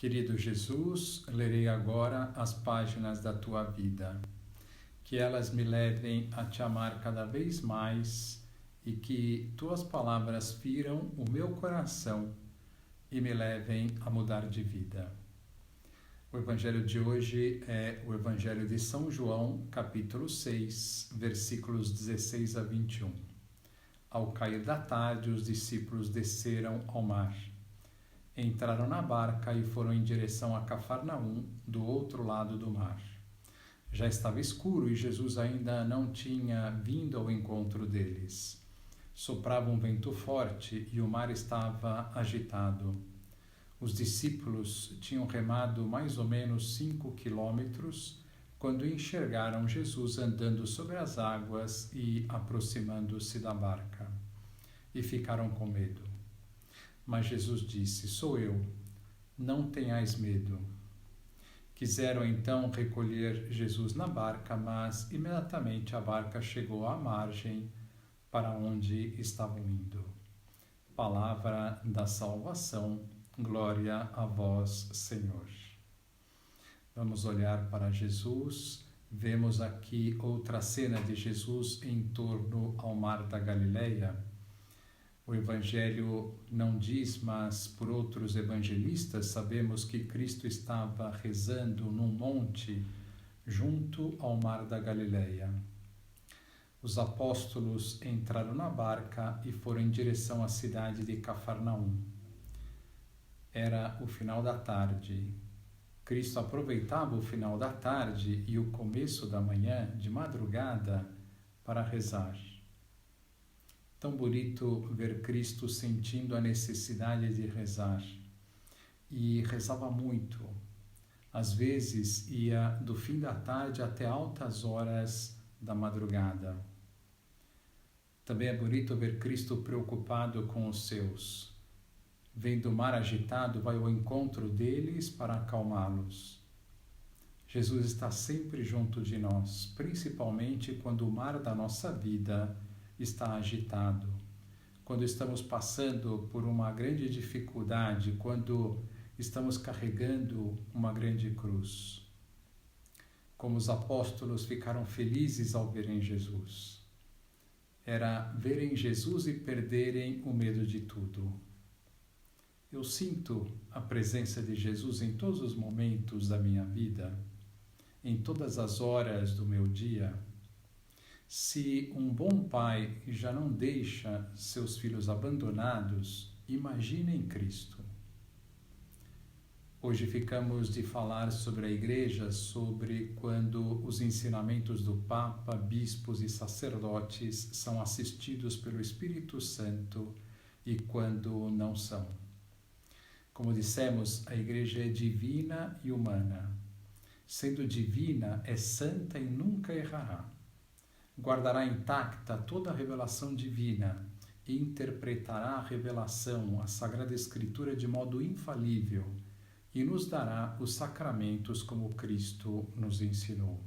Querido Jesus, lerei agora as páginas da tua vida. Que elas me levem a te amar cada vez mais e que tuas palavras firam o meu coração e me levem a mudar de vida. O evangelho de hoje é o evangelho de São João, capítulo 6, versículos 16 a 21. Ao cair da tarde, os discípulos desceram ao mar. Entraram na barca e foram em direção a Cafarnaum, do outro lado do mar. Já estava escuro e Jesus ainda não tinha vindo ao encontro deles. Soprava um vento forte e o mar estava agitado. Os discípulos tinham remado mais ou menos 5 quilômetros quando enxergaram Jesus andando sobre as águas e aproximando-se da barca. E ficaram com medo. Mas Jesus disse: "Sou eu, não tenhais medo." Quiseram então recolher Jesus na barca, mas imediatamente a barca chegou à margem para onde estavam indo. Palavra da salvação, glória a vós, Senhor. Vamos olhar para Jesus. Vemos aqui outra cena de Jesus em torno ao mar da Galileia. O Evangelho não diz, mas por outros evangelistas sabemos que Cristo estava rezando num monte junto ao mar da Galileia. Os apóstolos entraram na barca e foram em direção à cidade de Cafarnaum. Era o final da tarde. Cristo aproveitava o final da tarde e o começo da manhã, de madrugada, para rezar. Tão bonito ver Cristo sentindo a necessidade de rezar. E rezava muito. Às vezes ia do fim da tarde até altas horas da madrugada. Também é bonito ver Cristo preocupado com os seus. Vendo o mar agitado, vai ao encontro deles para acalmá-los. Jesus está sempre junto de nós, principalmente quando o mar da nossa vida está agitado, quando estamos passando por uma grande dificuldade, quando estamos carregando uma grande cruz. Como os apóstolos ficaram felizes ao verem Jesus. Era verem Jesus e perderem o medo de tudo. Eu sinto a presença de Jesus em todos os momentos da minha vida, em todas as horas do meu dia. Se um bom pai já não deixa seus filhos abandonados, imaginem Cristo. Hoje ficamos de falar sobre a Igreja, sobre quando os ensinamentos do Papa, bispos e sacerdotes são assistidos pelo Espírito Santo e quando não são. Como dissemos, a Igreja é divina e humana. Sendo divina, é santa e nunca errará. Guardará intacta toda a revelação divina e interpretará a revelação, a Sagrada Escritura, de modo infalível e nos dará os sacramentos como Cristo nos ensinou.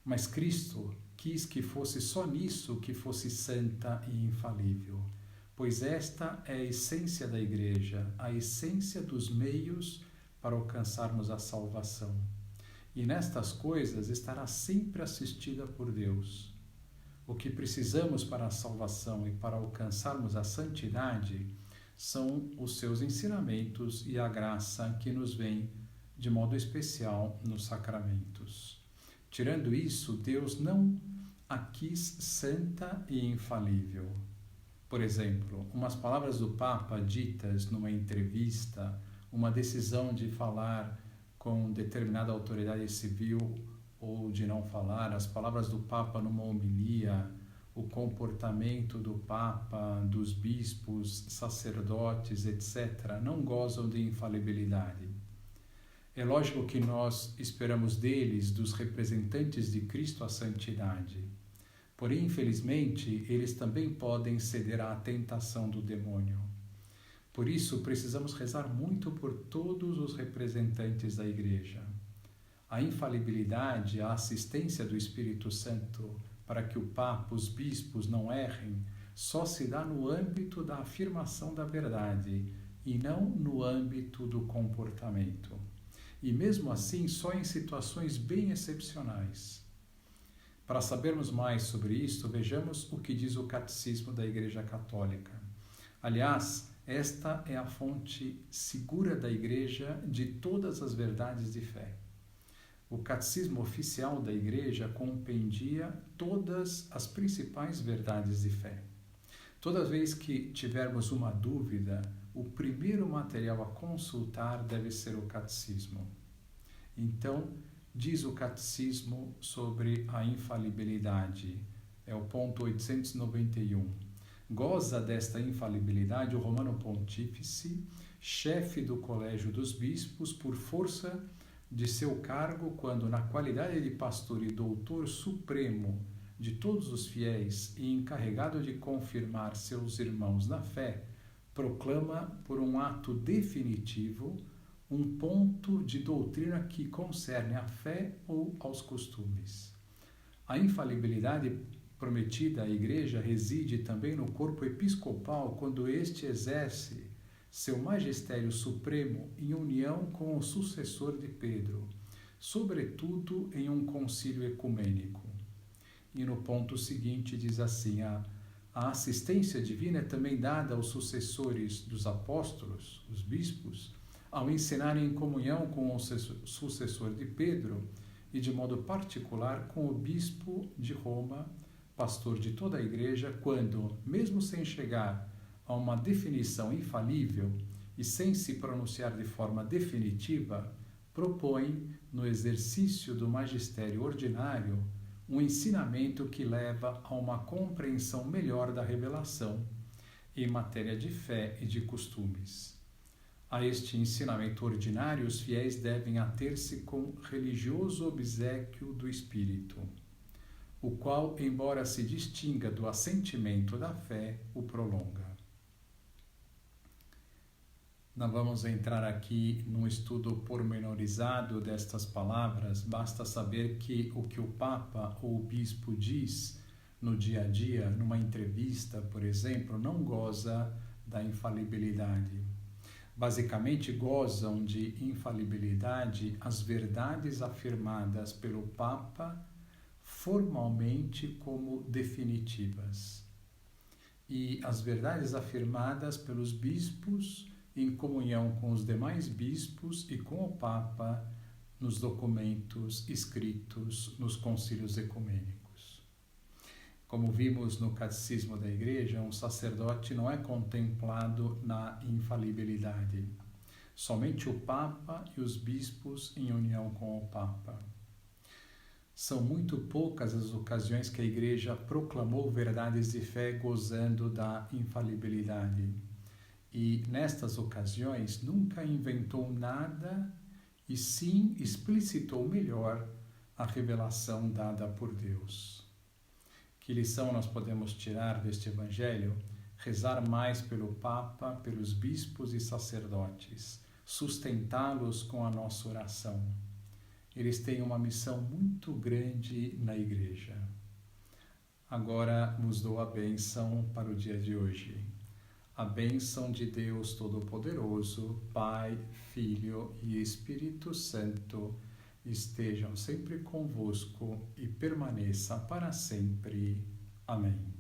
Mas Cristo quis que fosse só nisso que fosse santa e infalível, pois esta é a essência da Igreja, a essência dos meios para alcançarmos a salvação. E nestas coisas estará sempre assistida por Deus. O que precisamos para a salvação e para alcançarmos a santidade são os seus ensinamentos e a graça que nos vem de modo especial nos sacramentos. Tirando isso, Deus não a quis santa e infalível. Por exemplo, umas palavras do Papa ditas numa entrevista, uma decisão de falar com determinada autoridade civil ou de não falar, as palavras do Papa numa homilia, o comportamento do Papa, dos bispos, sacerdotes, etc., não gozam de infalibilidade. É lógico que nós esperamos deles, dos representantes de Cristo, a santidade. Porém, infelizmente, eles também podem ceder à tentação do demônio. Por isso, precisamos rezar muito por todos os representantes da Igreja. A infalibilidade, a assistência do Espírito Santo para que o Papa, os bispos não errem, só se dá no âmbito da afirmação da verdade e não no âmbito do comportamento. E mesmo assim, só em situações bem excepcionais. Para sabermos mais sobre isto, vejamos o que diz o Catecismo da Igreja Católica. Aliás, esta é a fonte segura da Igreja de todas as verdades de fé. O Catecismo Oficial da Igreja compendia todas as principais verdades de fé. Toda vez que tivermos uma dúvida, o primeiro material a consultar deve ser o Catecismo. Então, diz o Catecismo sobre a infalibilidade. É o ponto 891. Goza desta infalibilidade o Romano Pontífice, chefe do Colégio dos Bispos, por força de seu cargo, quando, na qualidade de pastor e doutor supremo de todos os fiéis e encarregado de confirmar seus irmãos na fé, proclama por um ato definitivo um ponto de doutrina que concerne à fé ou aos costumes. A infalibilidade prometida à Igreja reside também no corpo episcopal quando este exerce seu magistério supremo em união com o sucessor de Pedro, sobretudo em um concílio ecumênico. E no ponto seguinte diz assim: a assistência divina é também dada aos sucessores dos apóstolos, os bispos, ao ensinarem em comunhão com o sucessor de Pedro e de modo particular com o bispo de Roma, pastor de toda a Igreja, quando, mesmo sem chegar a uma definição infalível e sem se pronunciar de forma definitiva, propõe, no exercício do magistério ordinário, um ensinamento que leva a uma compreensão melhor da revelação em matéria de fé e de costumes. A este ensinamento ordinário, os fiéis devem ater-se com religioso obséquio do Espírito, o qual, embora se distinga do assentimento da fé, o prolonga. Nós vamos entrar aqui num estudo pormenorizado destas palavras. Basta saber que o Papa ou o Bispo diz no dia a dia, numa entrevista, por exemplo, não goza da infalibilidade. Basicamente, gozam de infalibilidade as verdades afirmadas pelo Papa formalmente como definitivas, e as verdades afirmadas pelos bispos em comunhão com os demais bispos e com o Papa nos documentos escritos nos concílios ecumênicos. Como vimos no Catecismo da Igreja, um sacerdote não é contemplado na infalibilidade. Somente o Papa e os bispos em união com o Papa. São muito poucas as ocasiões que a Igreja proclamou verdades de fé gozando da infalibilidade. E, nestas ocasiões, nunca inventou nada e sim explicitou melhor a revelação dada por Deus. Que lição nós podemos tirar deste Evangelho? Rezar mais pelo Papa, pelos bispos e sacerdotes, sustentá-los com a nossa oração. Eles têm uma missão muito grande na Igreja. Agora vos dou a bênção para o dia de hoje. A bênção de Deus Todo-Poderoso, Pai, Filho e Espírito Santo, estejam sempre convosco e permaneça para sempre. Amém.